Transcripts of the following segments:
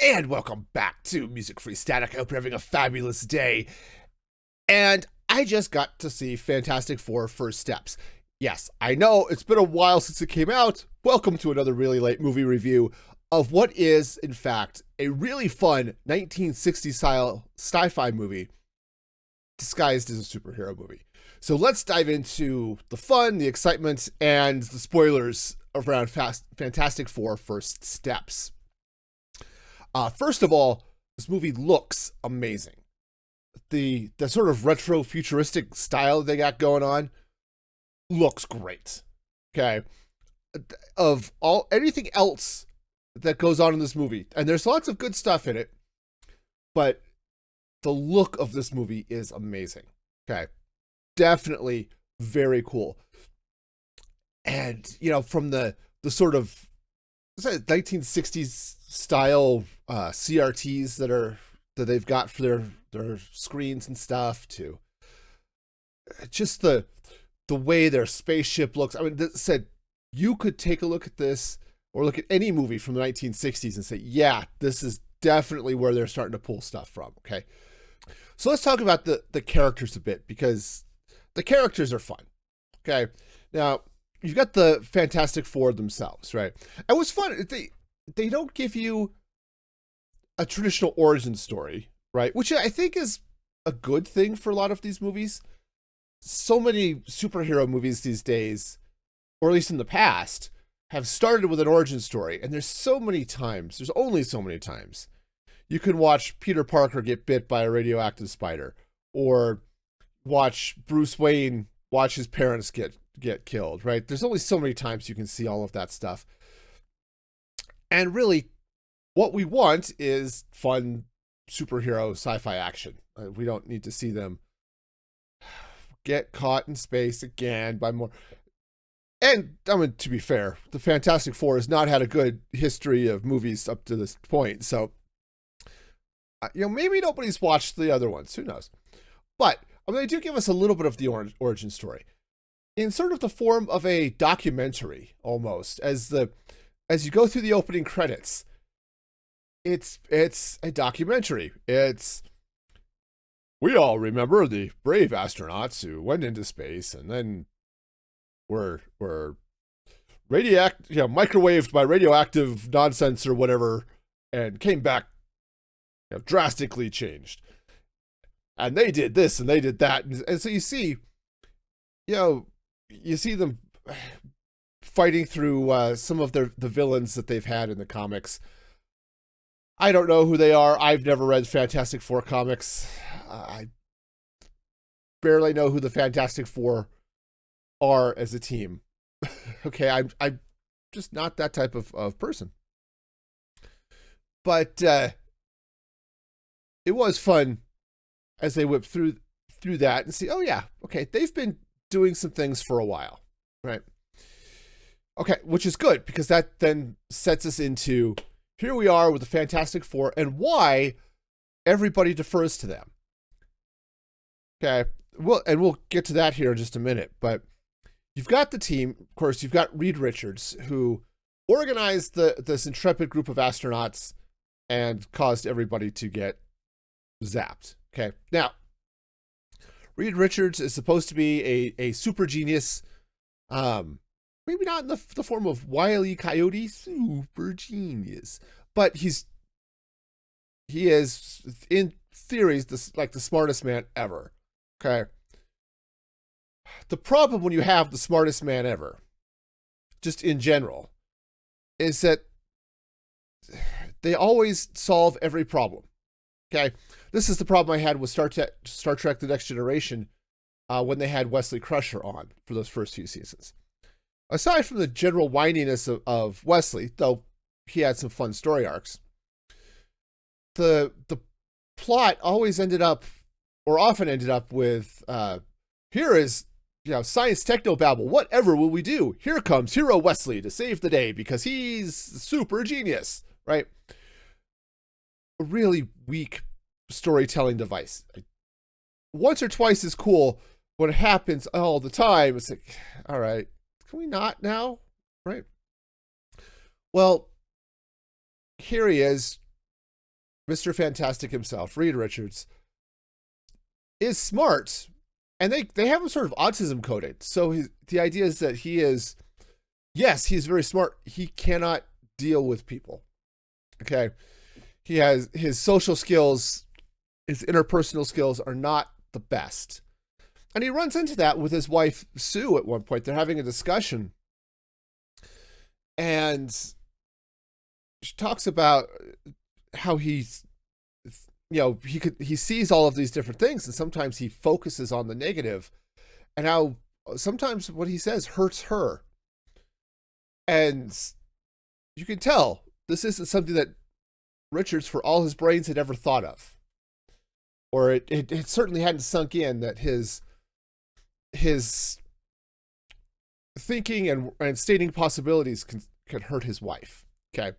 And welcome back to Music Free Static. I hope you're having a fabulous day. And I just got to see Fantastic Four First Steps. Yes, I know it's been a while since it came out. Welcome to another really late movie review of what is, in fact, a really fun 1960s style sci-fi movie disguised as a superhero movie. So let's dive into the fun, the excitement, and the spoilers around Fantastic Four First Steps. First of all, this movie looks amazing. The sort of retro futuristic style they got going on looks great. Okay. Of all anything else that goes on in this movie, and there's lots of good stuff in it, but the look of this movie is amazing. Okay. Definitely very cool. And, from the sort of 1960s style CRTs that they've got for their screens and stuff, to just the way their spaceship looks. I mean, that said, you could take a look at this or look at any movie from the 1960s and say, yeah, this is definitely where they're starting to pull stuff from. Okay, so let's talk about the characters a bit, because the characters are fun. Okay, now you've got the Fantastic Four themselves, right? And what's fun, they don't give you a traditional origin story, right? Which I think is a good thing for a lot of these movies. So many superhero movies these days, or at least in the past, have started with an origin story. And there's only so many times you can watch Peter Parker get bit by a radioactive spider, or watch Bruce Wayne watch his parents get killed, right? There's only so many times you can see all of that stuff. And really, what we want is fun superhero sci-fi action. We don't need to see them get caught in space again by more. And I mean, to be fair, the Fantastic Four has not had a good history of movies up to this point. So, maybe nobody's watched the other ones. Who knows? But they do give us a little bit of the origin story in sort of the form of a documentary, almost, as you go through the opening credits. It's a documentary. We all remember the brave astronauts who went into space and then were microwaved by radioactive nonsense or whatever, and came back drastically changed. And they did this and they did that, and so you see them fighting through some of the villains that they've had in the comics. I don't know who they are. I've never read Fantastic Four comics. I barely know who the Fantastic Four are as a team. Okay, I'm just not that type of person. But it was fun as they whip through that and see, oh yeah, okay, they've been doing some things for a while, right? Okay, which is good, because that then sets us into, here we are with the Fantastic Four and why everybody defers to them. Okay, we'll get to that here in just a minute, but you've got the team. Of course, you've got Reed Richards, who organized this intrepid group of astronauts and caused everybody to get zapped. Okay, now, Reed Richards is supposed to be a super genius, maybe not in the form of Wile E. Coyote, super genius, but he is, in theory, the smartest man ever. Okay. The problem when you have the smartest man ever, just in general, is that they always solve every problem. Okay. This is the problem I had with Star Trek The Next Generation, when they had Wesley Crusher on for those first few seasons. Aside from the general whininess of Wesley, though he had some fun story arcs, the plot always often ended up with, here is, science technobabble, whatever will we do? Here comes Hero Wesley to save the day because he's super genius, right? A really weak storytelling device. Once or twice is cool. When it happens all the time, it's like, all right, can we not now? Right? Well, here he is, Mr. Fantastic himself, Reed Richards, is smart, and they have him sort of autism coded. So the idea is that he is, yes, he's very smart. He cannot deal with people. Okay, he has his social skills, his interpersonal skills are not the best, and he runs into that with his wife Sue at one point. They're having a discussion, and she talks about how he's, he sees all of these different things, and sometimes he focuses on the negative, and how sometimes what he says hurts her. And you can tell this isn't something that Richards, for all his brains, had ever thought of, or it certainly hadn't sunk in that his thinking and stating possibilities can hurt his wife. Okay,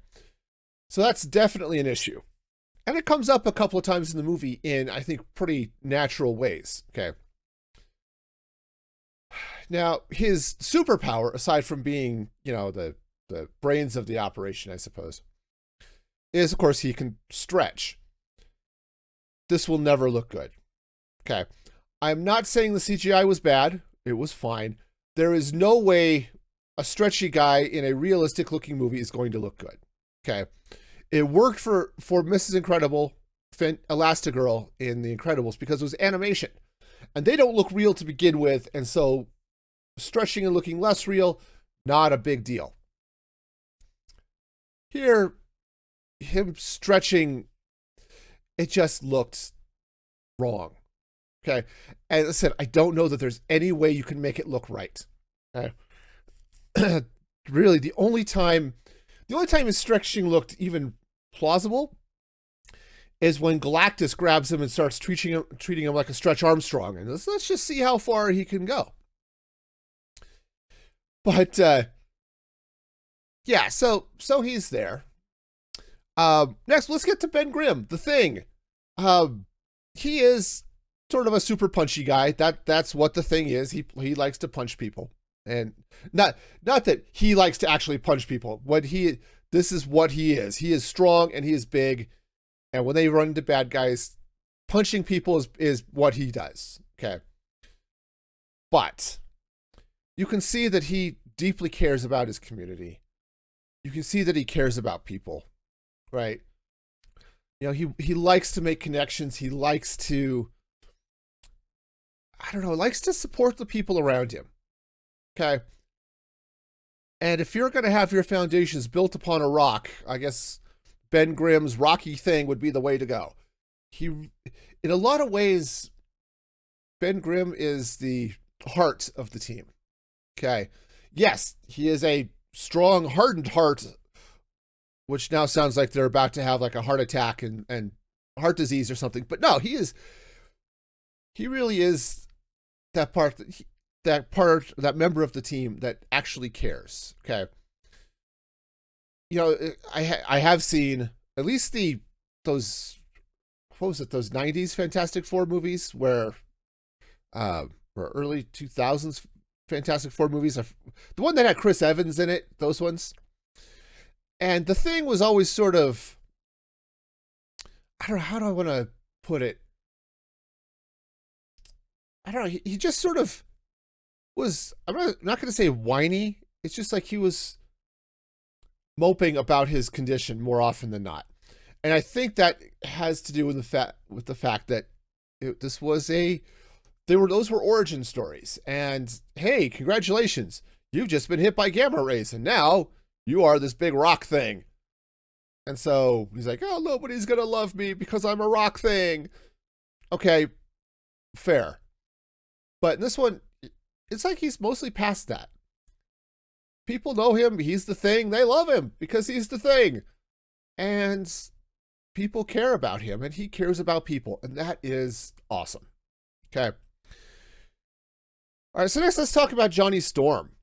so that's definitely an issue. And it comes up a couple of times in the movie in, I think, pretty natural ways. Okay. Now, his superpower, aside from being, the brains of the operation, I suppose, is, of course, he can stretch. This will never look good. Okay. I'm not saying the CGI was bad. It was fine. There is no way a stretchy guy in a realistic looking movie is going to look good. Okay. It worked for Mrs. Incredible, Elastigirl in The Incredibles because it was animation. And they don't look real to begin with, and so stretching and looking less real, not a big deal. Here, him stretching, it just looked wrong. Okay? And as I said, I don't know that there's any way you can make it look right. Okay? Really, the only time his stretching looked even plausible is when Galactus grabs him and starts treating him like a Stretch Armstrong, and let's just see how far he can go. But yeah, so he's there. Next, let's get to Ben Grimm, the Thing. He is sort of a super punchy guy. That's what the Thing is. He likes to punch people, and not that he likes to actually punch people. This is what he is. He is strong and he is big. And when they run into bad guys, punching people is what he does. Okay. But you can see that he deeply cares about his community. You can see that he cares about people, right? He likes to make connections. He likes to, likes to support the people around him. Okay. And if you're going to have your foundations built upon a rock, I guess Ben Grimm's rocky thing would be the way to go. In a lot of ways, Ben Grimm is the heart of the team. Okay. Yes, he is a strong, hardened heart, which now sounds like they're about to have like a heart attack and heart disease or something. But no, he really is that part, that member of the team that actually cares. Okay. I have seen at least those 90s Fantastic Four movies or early 2000s Fantastic Four movies. The one that had Chris Evans in it, those ones. And the Thing was always sort of, I don't know, how do I want to put it? I don't know. He just sort of was, I'm not going to say whiny. It's just like he was moping about his condition more often than not. And I think that has to do with the fact that those were origin stories. And hey, congratulations. You've just been hit by gamma rays and now you are this big rock thing. And so he's like, oh, nobody's going to love me because I'm a rock thing. Okay, fair. But in this one, it's like he's mostly past that. People know him. He's the Thing. They love him because he's the Thing. And people care about him and he cares about people. And that is awesome. Okay. All right. So next, let's talk about Johnny Storm,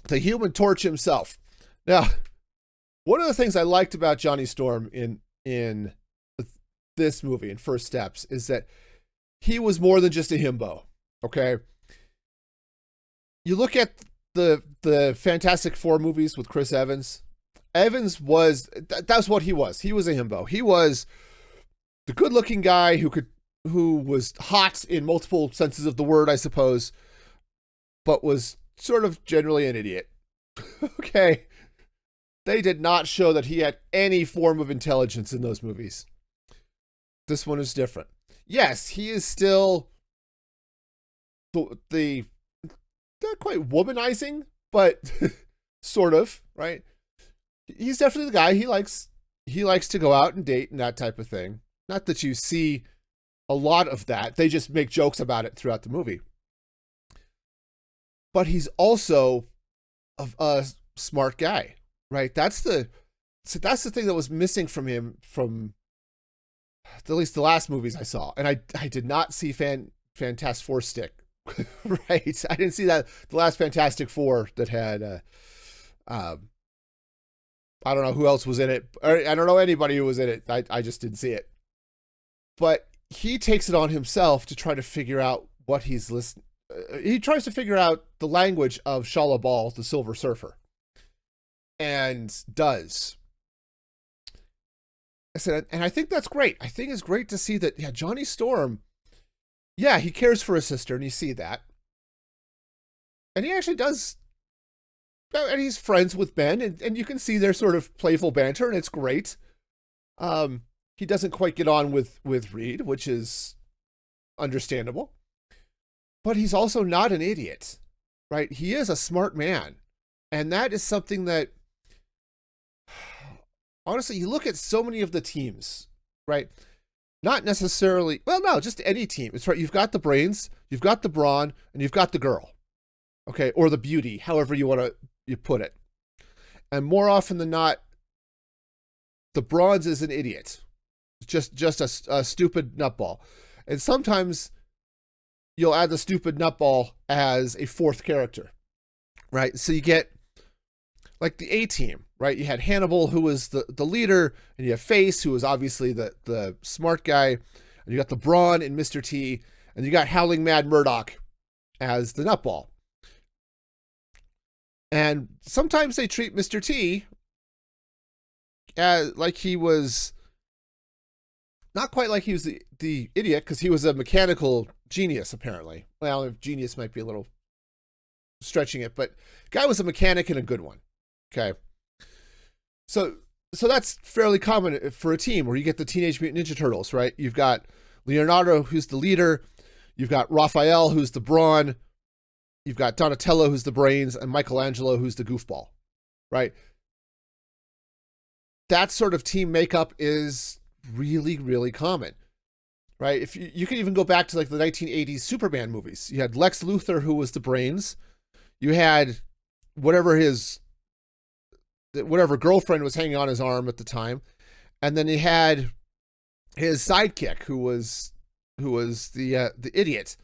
the Human Torch himself. Now, one of the things I liked about Johnny Storm in this movie, in First Steps, is that he was more than just a himbo. Okay. You look at the Fantastic Four movies with Chris Evans, Evans was that's what he was. He was a himbo. He was the good-looking guy who was hot in multiple senses of the word, I suppose, but was sort of generally an idiot. Okay. They did not show that he had any form of intelligence in those movies. This one is different. Yes, he is still the not quite womanizing, but sort of, right? He's definitely the guy. He likes to go out and date and that type of thing. Not that you see a lot of that. They just make jokes about it throughout the movie. But he's also a smart guy, right? That's the thing that was missing from him from at least the last movies I saw. And I did not see Fantastic Four stick. Right? I didn't see that the last Fantastic Four that had I don't know who else was in it. I don't know anybody who was in it. I just didn't see it. But he takes it on himself to try to figure out what he's listening. He tries to figure out the language of Shala Bal, the Silver Surfer, and does. I said, and I think that's great. I think it's great to see that. Yeah, Johnny Storm. Yeah, he cares for his sister, and you see that, and he actually does. And he's friends with Ben, and you can see their sort of playful banter, and it's great. He doesn't quite get on with Reed, which is understandable. But he's also not an idiot, right? He is a smart man. And that is something that, honestly, you look at so many of the teams, right? Not necessarily, well, no, just any team. It's right. You've got the brains, you've got the brawn, and you've got the girl. Okay, or the beauty, however you want to put it. And more often than not, the bronze is an idiot. Just a stupid nutball. And sometimes you'll add the stupid nutball as a fourth character, right? So you get like the A-team, right? You had Hannibal, who was the leader, and you have Face, who was obviously the smart guy, and you got the Brawn and Mr. T, and you got Howling Mad Murdoch as the nutball. And sometimes they treat Mr. T as like he was not quite like he was the idiot, because he was a mechanical genius, apparently. Well, genius might be a little stretching it, but guy was a mechanic and a good one. Okay. So that's fairly common for a team where you get the Teenage Mutant Ninja Turtles, right? You've got Leonardo, who's the leader. You've got Raphael, who's the brawn. You've got Donatello, who's the brains, and Michelangelo, who's the goofball, right? That sort of team makeup is really, really common, right? If you can even go back to like the 1980s Superman movies. You had Lex Luthor, who was the brains. You had whatever girlfriend was hanging on his arm at the time, and then he had his sidekick, who was the idiot.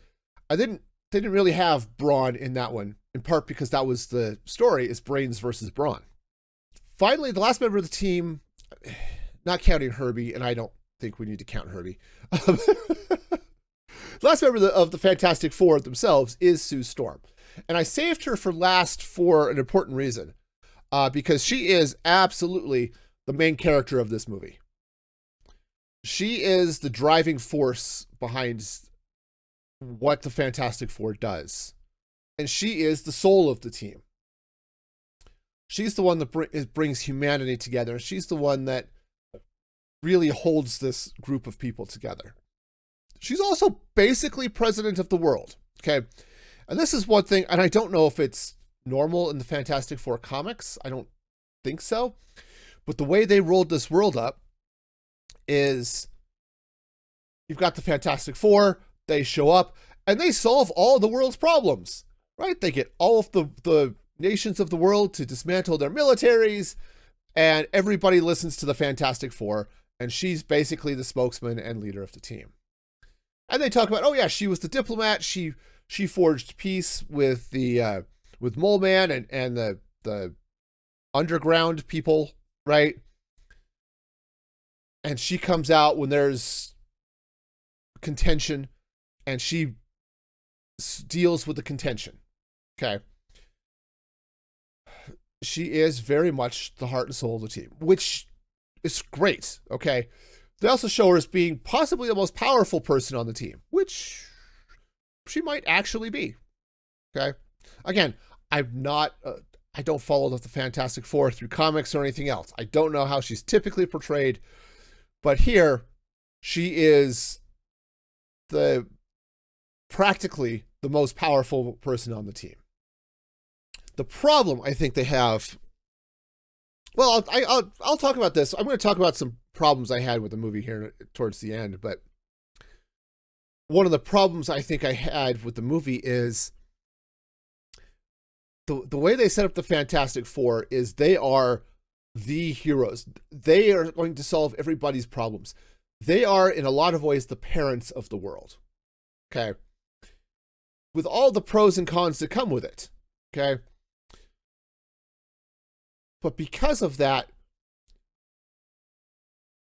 They didn't really have brawn in that one, in part because that was the story, is brains versus brawn. Finally, the last member of the team, not counting Herbie, and I don't think we need to count Herbie. The last member of the Fantastic Four themselves is Sue Storm. And I saved her for last for an important reason, because she is absolutely the main character of this movie. She is the driving force behind what the Fantastic Four does. And she is the soul of the team. She's the one that brings humanity together. She's the one that really holds this group of people together. She's also basically president of the world. Okay. And this is one thing, and I don't know if it's normal in the Fantastic Four comics. I don't think so. But the way they rolled this world up is you've got the Fantastic Four, they show up, and they solve all the world's problems, right? They get all of the nations of the world to dismantle their militaries, and everybody listens to the Fantastic Four, and she's basically the spokesman and leader of the team. And they talk about, oh yeah, she was the diplomat. She forged peace with the with Mole Man and the underground people, right? And she comes out when there's contention, and she deals with the contention. Okay. she is very much the heart and soul of the team, which is great. Okay. They also show her as being possibly the most powerful person on the team, which she might actually be. Okay. Again, I don't follow the Fantastic Four through comics or anything else. I don't know how she's typically portrayed, but here she is practically the most powerful person on the team. The problem I think they have, well, I'll talk about this. I'm going to talk about some problems I had with the movie here towards the end, but one of the problems I think I had with the movie is the way they set up the Fantastic Four is they are the heroes. They are going to solve everybody's problems. They are, in a lot of ways, the parents of the world. Okay. With all the pros and cons that come with it. Okay. But because of that,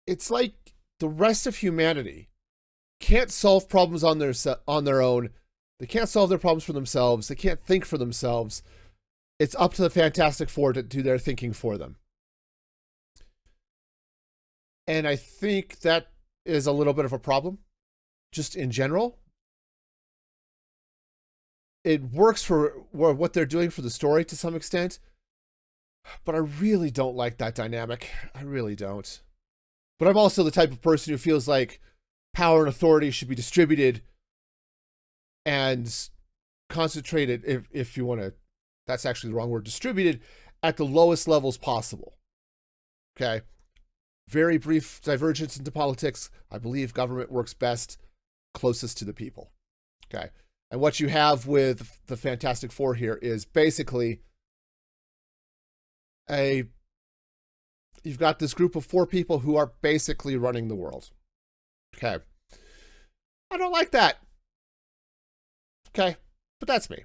it's like the rest of humanity can't solve problems on their own. They can't solve their problems for themselves. They can't think for themselves. It's up to the Fantastic Four to do their thinking for them. And I think that is a little bit of a problem, just in general. It works for what they're doing for the story to some extent, but I really don't like that dynamic. I really don't. But I'm also the type of person who feels like power and authority should be distributed and concentrated, if you want to, that's actually the wrong word, distributed at the lowest levels possible. Okay? Very brief divergence into politics. I believe government works best closest to the people. Okay? And what you have with the Fantastic Four here is basically you've got this group of 4 people who are basically running the world. Okay. I don't like that. Okay. But that's me.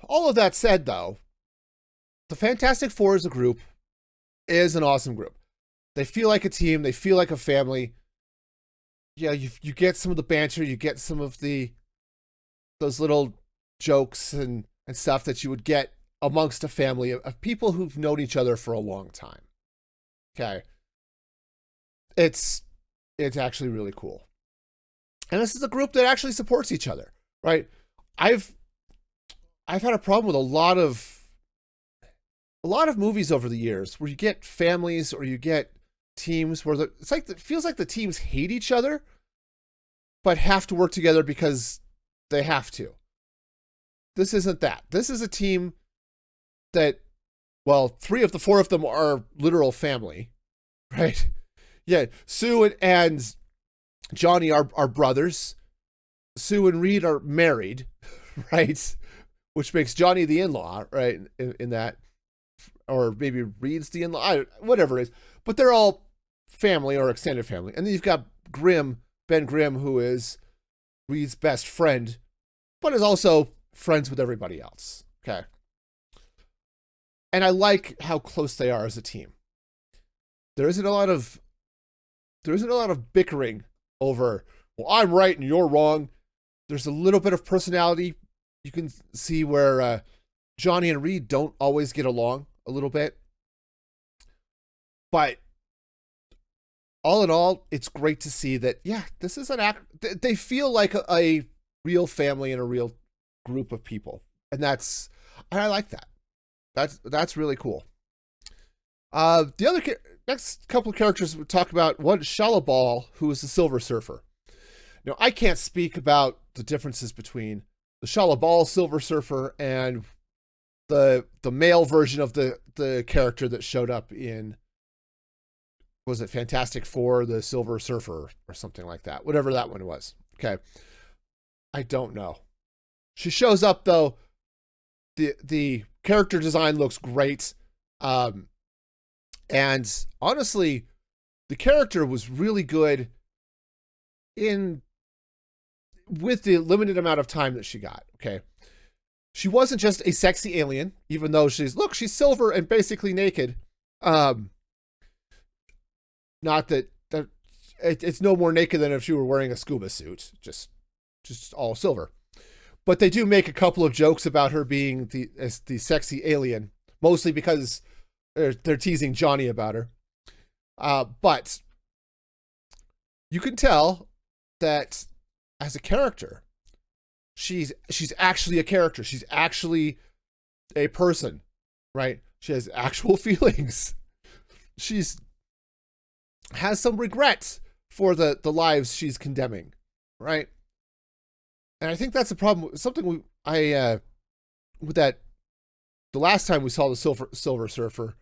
All of that said, though, the Fantastic Four as a group is an awesome group. They feel like a team. They feel like a family. Yeah, you get some of the banter. You get some of those little jokes and stuff that you would get amongst a family of people who've known each other for a long time. Okay. It's actually really cool. And this is a group that actually supports each other, right? I've had a problem with a lot of movies over the years where you get families or you get teams where it feels like the teams hate each other, but have to work together because they have to. This isn't that. This is a team that, well, 3 of the 4 of them are literal family, right? Yeah, Sue and Johnny are brothers. Sue and Reed are married, right? Which makes Johnny the in-law, right? In that, or maybe Reed's the in-law, whatever it is. But they're all family or extended family. And then you've got Ben Grimm, who is Reed's best friend, but is also friends with everybody else. Okay. And I like how close they are as a team. There isn't a lot of bickering over, well, I'm right and you're wrong. There's a little bit of personality. You can see where Johnny and Reed don't always get along a little bit. But all in all, it's great to see that, yeah, this is an act. They feel like a real family and a real group of people. And I like that. That's really cool. The other next couple of characters we talk about, one, Shalabal, who is the Silver Surfer. Now, I can't speak about the differences between the Shalabal Silver Surfer and the male version of the character that showed up in, was it Fantastic Four, the Silver Surfer, or something like that, whatever that one was. Okay. I don't know. She shows up, though. The character design looks great. And honestly, the character was really good with the limited amount of time that she got. Okay. She wasn't just a sexy alien, even though she's silver and basically naked. Not that it's no more naked than if she were wearing a scuba suit, just all silver. But they do make a couple of jokes about her being the sexy alien mostly because they're teasing Johnny about her. But you can tell that as a character, she's actually a character. She's actually a person, right? She has actual feelings. She's has some regret for the lives she's condemning, right? And I think that's a problem. Something with that. The last time we saw the Silver Surfer,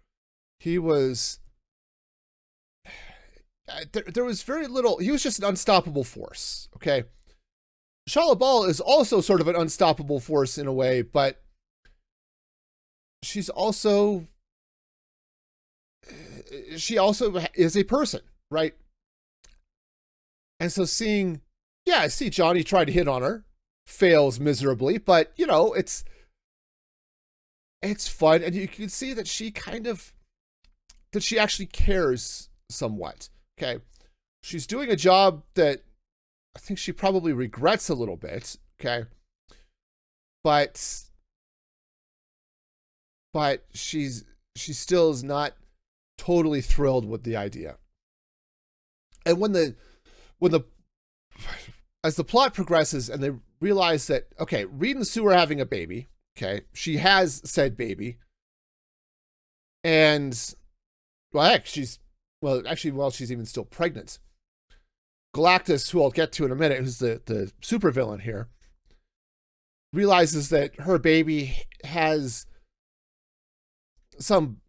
he was there was very little. He was just an unstoppable force. Okay, Shia LaBeouf is also sort of an unstoppable force in a way, but she also is a person, right? And so I see Johnny try to hit on her, fails miserably, but it's fun, and you can see that she actually cares somewhat. Okay, she's doing a job that I think she probably regrets a little bit. Okay, but she still is not totally thrilled with the idea. And as the plot progresses and they realize that, okay, Reed and Sue are having a baby. Okay, she has said baby, and she's even still pregnant. Galactus, who I'll get to in a minute, who's the supervillain here, realizes that her baby has some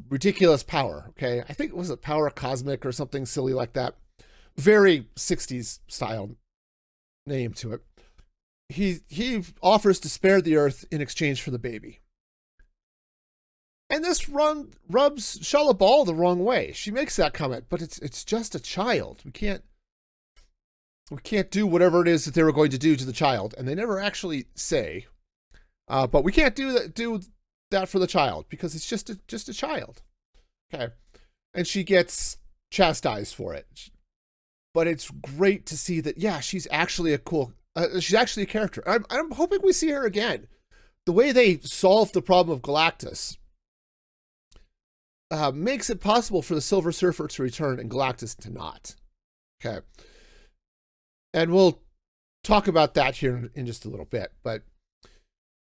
ridiculous power. Okay, I think it was a power cosmic or something silly like that. Very 60s style name to it. He offers to spare the Earth in exchange for the baby. And this rubs Shia LaBeouf the wrong way. She makes that comment, but it's just a child. We can't do whatever it is that they were going to do to the child, and they never actually say. But we can't do that for the child because it's just a child. Okay, and she gets chastised for it. But it's great to see that she's actually she's actually a character. I'm hoping we see her again. The way they solve the problem of Galactus makes it possible for the Silver Surfer to return and Galactus to not. Okay. And we'll talk about that here in just a little bit. But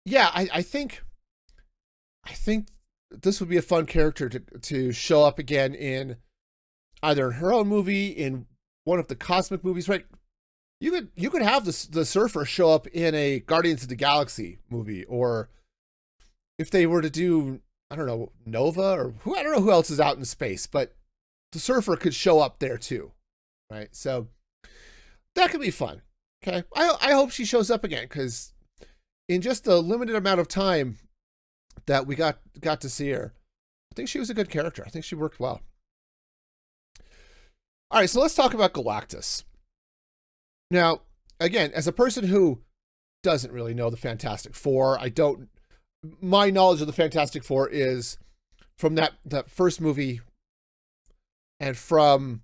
I think this would be a fun character to show up again in either in her own movie, in one of the cosmic movies, right? You could have the Surfer show up in a Guardians of the Galaxy movie, or if they were to do, I don't know, Nova, or I don't know who else is out in space, but the Surfer could show up there too, right? So that could be fun. Okay, I hope she shows up again, because in just the limited amount of time that we got to see her, I think she was a good character. I think she worked well. All right, so let's talk about Galactus. Now, again, as a person who doesn't really know the Fantastic Four, my knowledge of the Fantastic Four is from that first movie, and from,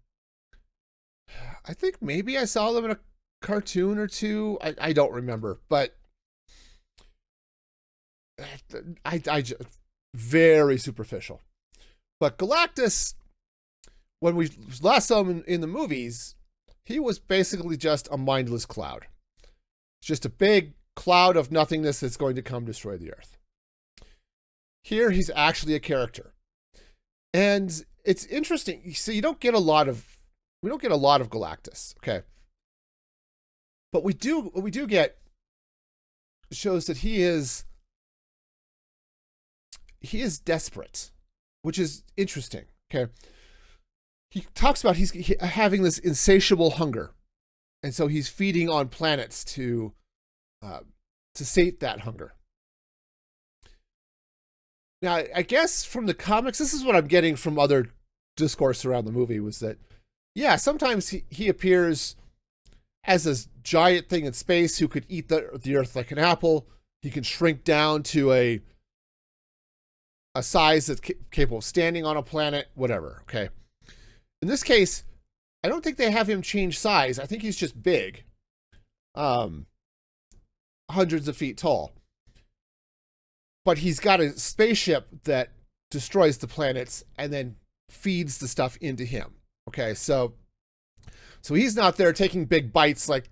I think maybe I saw them in a cartoon or two. I don't remember, but I just very superficial. But Galactus, when we last saw him in the movies, he was basically just a mindless cloud. It's just a big cloud of nothingness that's going to come destroy the Earth. Here, he's actually a character. And it's interesting. So we don't get a lot of Galactus, okay? But what we do get shows that he is desperate, which is interesting, okay? He talks about he's having this insatiable hunger, and so he's feeding on planets to sate that hunger. Now, I guess from the comics, this is what I'm getting from other discourse around the movie, was that, sometimes he appears as this giant thing in space who could eat the Earth like an apple. He can shrink down to a size that's capable of standing on a planet, whatever, okay? In this case, I don't think they have him change size. I think he's just big. Hundreds of feet tall. but he's got a spaceship that destroys the planets and then feeds the stuff into him. Okay, so he's not there taking big bites like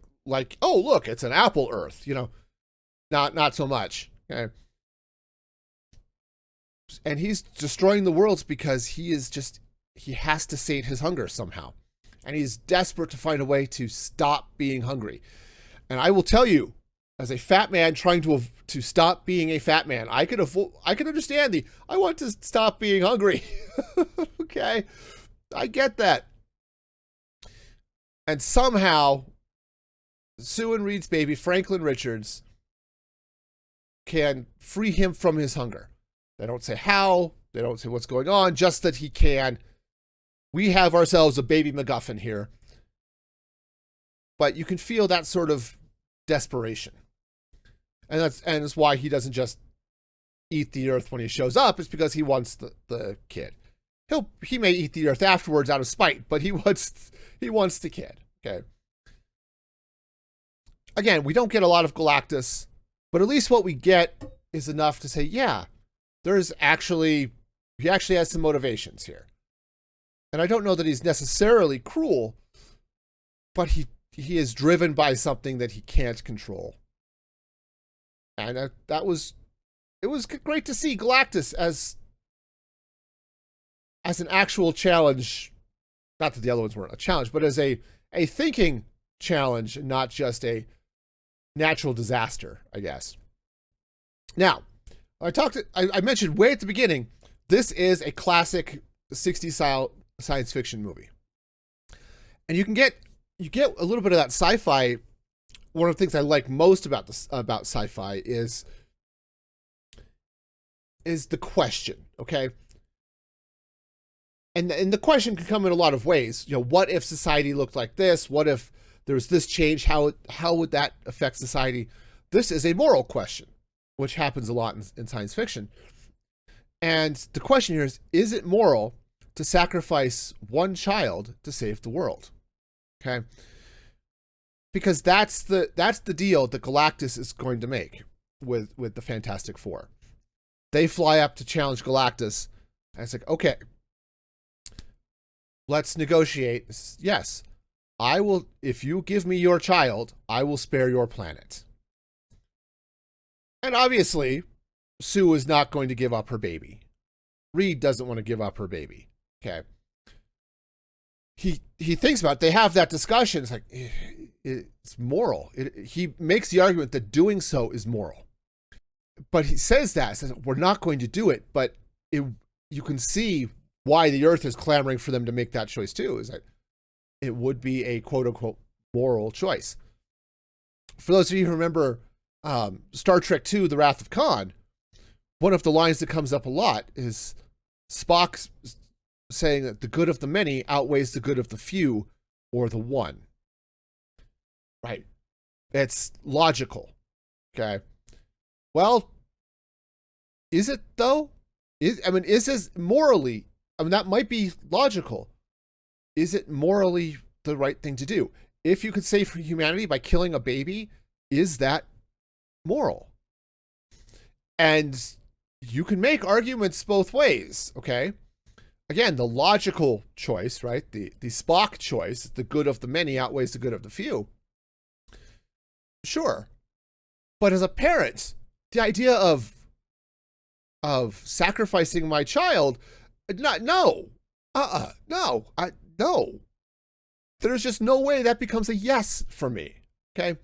oh look, it's an apple Earth, not so much. Okay, and he's destroying the worlds because he has to sate his hunger somehow, and he's desperate to find a way to stop being hungry. And I will tell you, as a fat man trying to stop being a fat man, I could understand I want to stop being hungry. Okay, I get that. And somehow, Sue and Reed's baby, Franklin Richards, can free him from his hunger. They don't say how, they don't say what's going on, just that he can. We have ourselves a baby MacGuffin here. But you can feel that sort of desperation. And that's why he doesn't just eat the earth when he shows up. It's because he wants the kid. He may eat the earth afterwards out of spite, but he wants the kid. Okay. Again, we don't get a lot of Galactus, but at least what we get is enough to say, yeah, he actually has some motivations here. And I don't know that he's necessarily cruel, but he is driven by something that he can't control. And it was great to see Galactus as an actual challenge. Not that the other ones weren't a challenge, but as a thinking challenge, not just a natural disaster, I guess. Now, I mentioned way at the beginning, this is a classic 60s style science fiction movie. And you get a little bit of that sci-fi. One of the things I like most about sci-fi is the question, okay? And the question can come in a lot of ways. What if society looked like this? What if there was this change? How would that affect society? This is a moral question, which happens a lot in science fiction. And the question here is it moral to sacrifice one child to save the world? Okay? Because that's the deal that Galactus is going to make with the Fantastic Four. They fly up to challenge Galactus, and it's like, okay, let's negotiate. Yes, I will. If you give me your child, I will spare your planet. And obviously, Sue is not going to give up her baby. Reed doesn't want to give up her baby. Okay. He thinks about it. They have that discussion. It's like, it's moral. He makes the argument that doing so is moral. But he says we're not going to do it, but you can see why the Earth is clamoring for them to make that choice too, is that it would be a quote-unquote moral choice. For those of you who remember Star Trek II, The Wrath of Khan, one of the lines that comes up a lot is Spock saying that the good of the many outweighs the good of the few or the one. Right. It's logical. Okay. Well, is it though? Is this morally? That might be logical. Is it morally the right thing to do? If you could save humanity by killing a baby, is that moral? And you can make arguments both ways, okay? Again, the logical choice, right? The Spock choice, the good of the many outweighs the good of the few. Sure. But as a parent, the idea of sacrificing my child, no. There's just no way that becomes a yes for me, okay?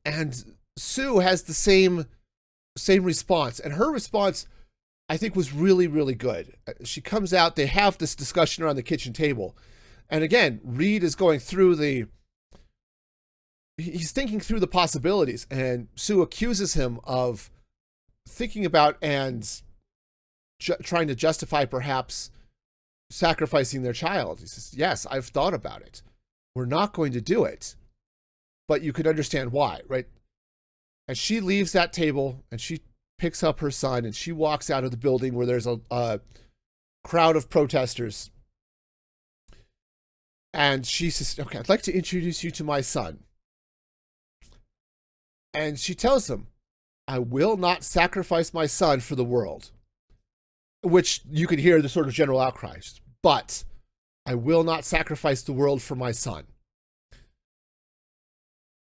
And Sue has the same response, and her response, I think, was really, really good. She comes out, they have this discussion around the kitchen table, and again, Reed is going through he's thinking through the possibilities, and Sue accuses him of thinking about and trying to justify perhaps sacrificing their child. He says, yes, I've thought about it. We're not going to do it, but you could understand why, right? And she leaves that table and she picks up her son and she walks out of the building where there's a crowd of protesters. And she says, okay, I'd like to introduce you to my son. And she tells him, I will not sacrifice my son for the world, which you could hear the sort of general outcry, but I will not sacrifice the world for my son,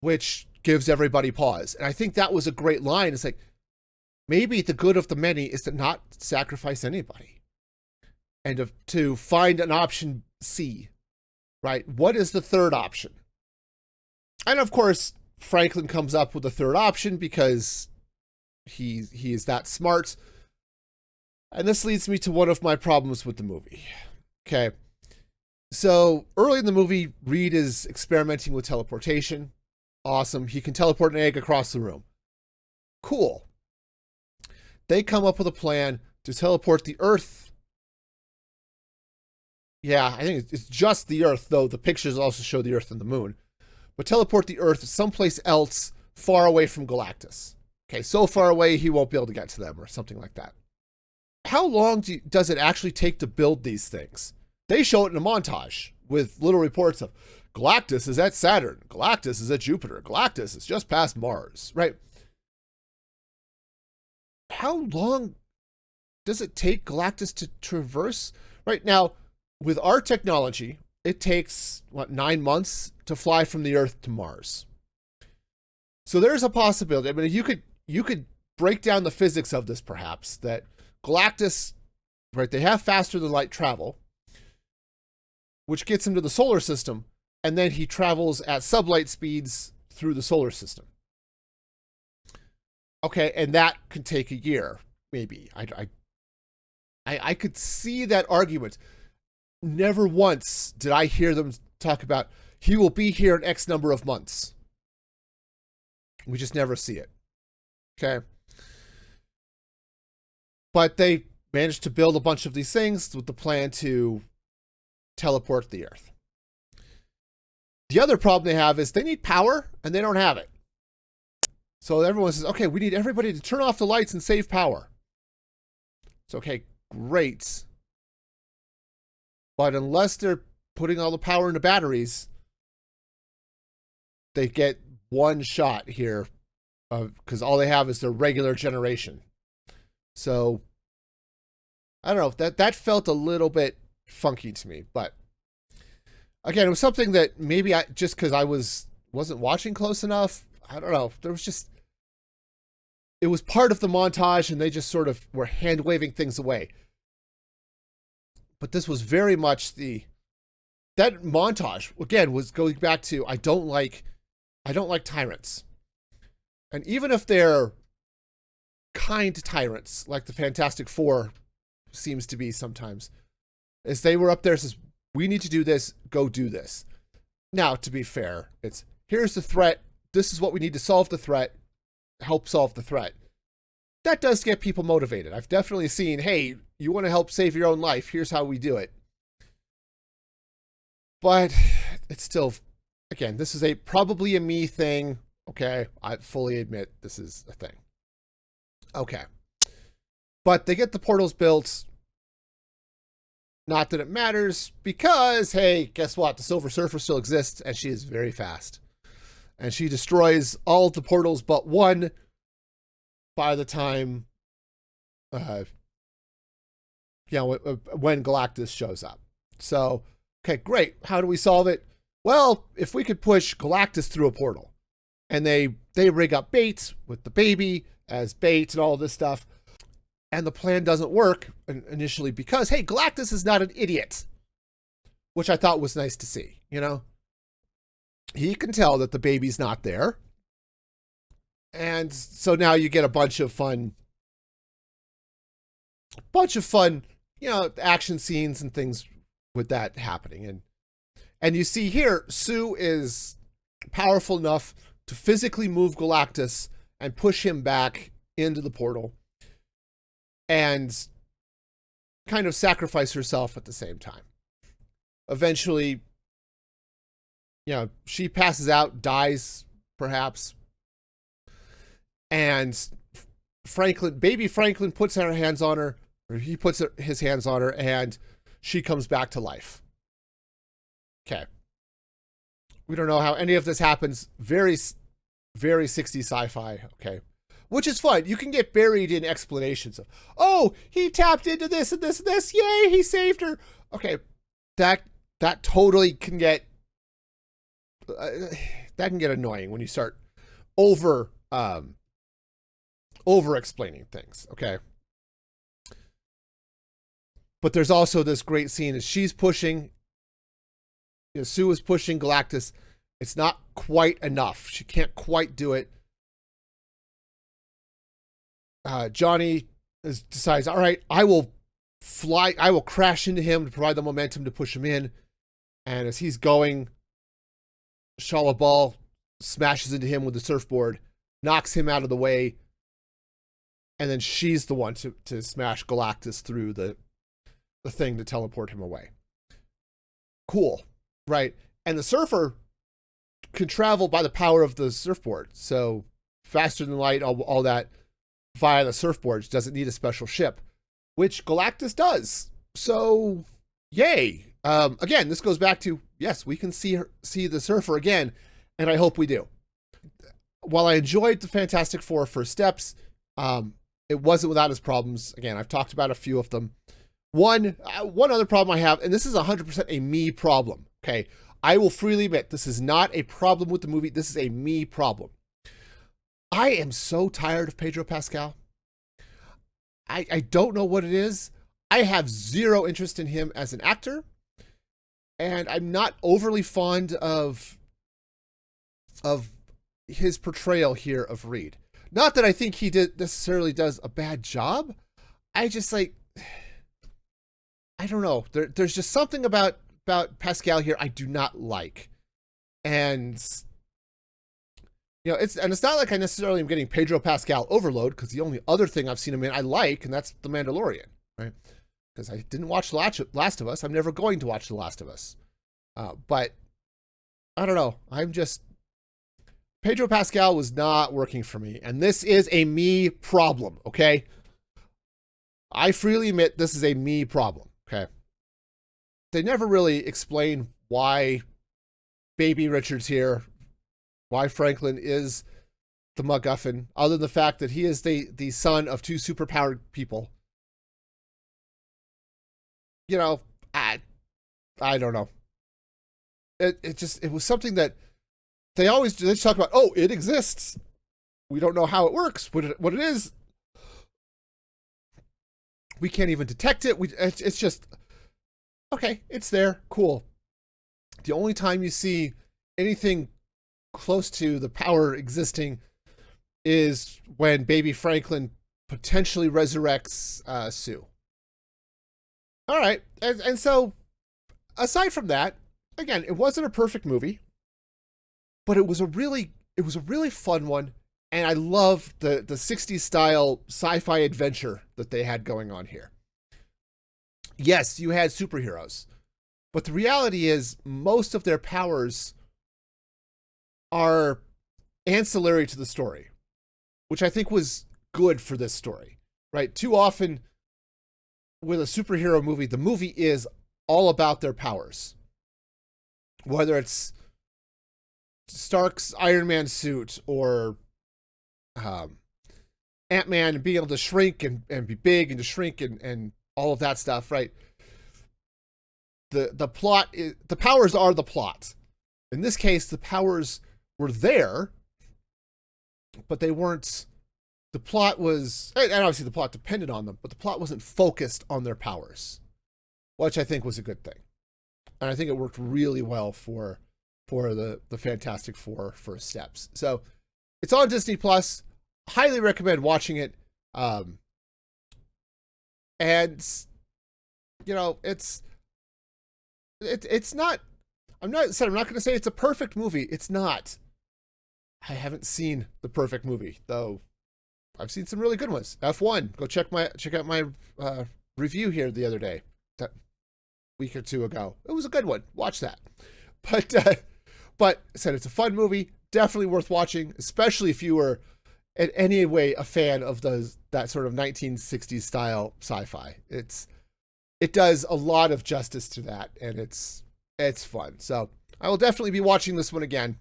which gives everybody pause. And I think that was a great line. It's like, maybe the good of the many is to not sacrifice anybody and to find an option C, right? What is the third option? And of course, Franklin comes up with a third option because he is that smart. And this leads me to one of my problems with the movie. Okay. So early in the movie, Reed is experimenting with teleportation. Awesome. He can teleport an egg across the room. Cool. They come up with a plan to teleport the Earth. Yeah, I think it's just the Earth, though the pictures also show the Earth and the Moon. But teleport the Earth someplace else far away from Galactus. Okay, so far away he won't be able to get to them or something like that. How long does it actually take to build these things? They show it in a montage with little reports of Galactus is at Saturn. Galactus is at Jupiter. Galactus is just past Mars, right? How long does it take Galactus to traverse? Right now, with our technology, it takes, 9 months to fly from the Earth to Mars. So there's a possibility. I mean, you could break down the physics of this, perhaps, that Galactus, right, they have faster than light travel, which gets him to the solar system, and then he travels at sublight speeds through the solar system. Okay, and that could take a year, maybe. I could see that argument. Never once did I hear them talk about, he will be here in X number of months. We just never see it. Okay. But they managed to build a bunch of these things with the plan to teleport the Earth. The other problem they have is they need power and they don't have it. So everyone says, okay, we need everybody to turn off the lights and save power. It's okay, great. But unless they're putting all the power into batteries, they get one shot here because all they have is their regular generation. So I don't know, that felt a little bit funky to me, but again, it was something that maybe just because I wasn't watching close enough, I don't know. There was just, it was part of the montage and they just sort of were hand waving things away. But this was very much that montage again was going back to, I don't like tyrants. And even if they're kind tyrants, like the Fantastic Four seems to be sometimes, as they were up there, says, we need to do this, go do this. Now, to be fair, it's, here's the threat, this is what we need to solve the threat, help solve the threat. That does get people motivated. I've definitely seen, hey, you want to help save your own life, here's how we do it. But it's still, again, this is probably a me thing. Okay, I fully admit this is a thing. Okay. But they get the portals built. Not that it matters, because, hey, guess what? The Silver Surfer still exists, and she is very fast. And she destroys all of the portals but one by the time, when Galactus shows up. So, okay, great. How do we solve it? Well, if we could push Galactus through a portal, and they rig up bait with the baby as bait and all this stuff, and the plan doesn't work initially because, hey, Galactus is not an idiot, which I thought was nice to see, you know? He can tell that the baby's not there. And so now you get a bunch of fun, action scenes and things with that happening. And you see here, Sue is powerful enough to physically move Galactus and push him back into the portal and kind of sacrifice herself at the same time. Eventually, she passes out, dies, perhaps. And baby Franklin puts her hands on her, or he puts his hands on her, and she comes back to life. Okay. We don't know how any of this happens. Very, very 60s sci-fi. Okay. which is fun. You can get buried in explanations of, oh, he tapped into this and this and this. Yay, he saved her. Okay, that totally can get annoying when you start over explaining things. Okay, but there's also this great scene as she's pushing. Sue is pushing Galactus. It's not quite enough. She can't quite do it. Johnny decides, all right, I will crash into him to provide the momentum to push him in. And as he's going, Shala Ball smashes into him with the surfboard, knocks him out of the way, and then she's the one to smash Galactus through the thing to teleport him away. Cool, right? And the surfer can travel by the power of the surfboard. So faster than light, all that via the surfboards, doesn't need a special ship, which Galactus does. So yay. Again, this goes back to, yes, we can see the surfer again, and I hope we do. While I enjoyed the Fantastic Four First Steps, it wasn't without its problems. Again, I've talked about a few of them. One other problem I have, and this is 100% a me problem, okay? I will freely admit, this is not a problem with the movie. This is a me problem. I am so tired of Pedro Pascal. I don't know what it is. I have zero interest in him as an actor. And I'm not overly fond of his portrayal here of Reed. Not that I think he necessarily does a bad job. I just I don't know. There's just something about Pascal here I do not like. And it's not like I necessarily am getting Pedro Pascal overload, because the only other thing I've seen him in I like, and that's The Mandalorian, right? Because I didn't watch Last of Us. I'm never going to watch The Last of Us. But I don't know. Pedro Pascal was not working for me. And this is a me problem, okay? I freely admit this is a me problem, okay? They never really explain why Baby Richard's here, why Franklin is the MacGuffin, other than the fact that he is the son of two superpowered people. I don't know. It was something that they always do. They talk about, oh, it exists. We don't know how it works, what it is. We can't even detect it. It's just, okay, it's there, cool. The only time you see anything close to the power existing is when baby Franklin potentially resurrects Sue. All right, and so aside from that, again, it wasn't a perfect movie, but it was a really fun one, and I loved the 60s style sci-fi adventure that they had going on here. Yes, you had superheroes, but the reality is most of their powers are ancillary to the story, which I think was good for this story, right? Too often with a superhero movie, the movie is all about their powers. Whether it's Stark's Iron Man suit or Ant-Man being able to shrink and be big and to shrink and all of that stuff, right? The plot is, the powers are the plot. In this case, the powers were there, but they weren't. The plot was, and obviously the plot depended on them, but the plot wasn't focused on their powers, which I think was a good thing. And I think it worked really well for the Fantastic Four First Steps. So it's on Disney Plus. Highly recommend watching it. And it's not. I'm not going to say it's a perfect movie. It's not. I haven't seen the perfect movie, though. I've seen some really good ones. F1. Go check out my review here the other day, that week or two ago. It was a good one. Watch that. But I said it's a fun movie. Definitely worth watching, especially if you were in any way a fan of that sort of 1960s style sci-fi. It does a lot of justice to that, and it's fun. So I will definitely be watching this one again.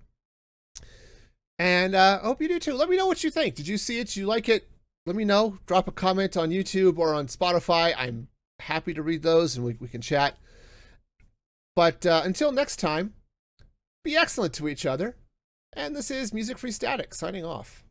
And I hope you do too. Let me know what you think. Did you see it? Did you like it? Let me know. Drop a comment on YouTube or on Spotify. I'm happy to read those and we can chat. But until next time, be excellent to each other. And this is Music Free Static signing off.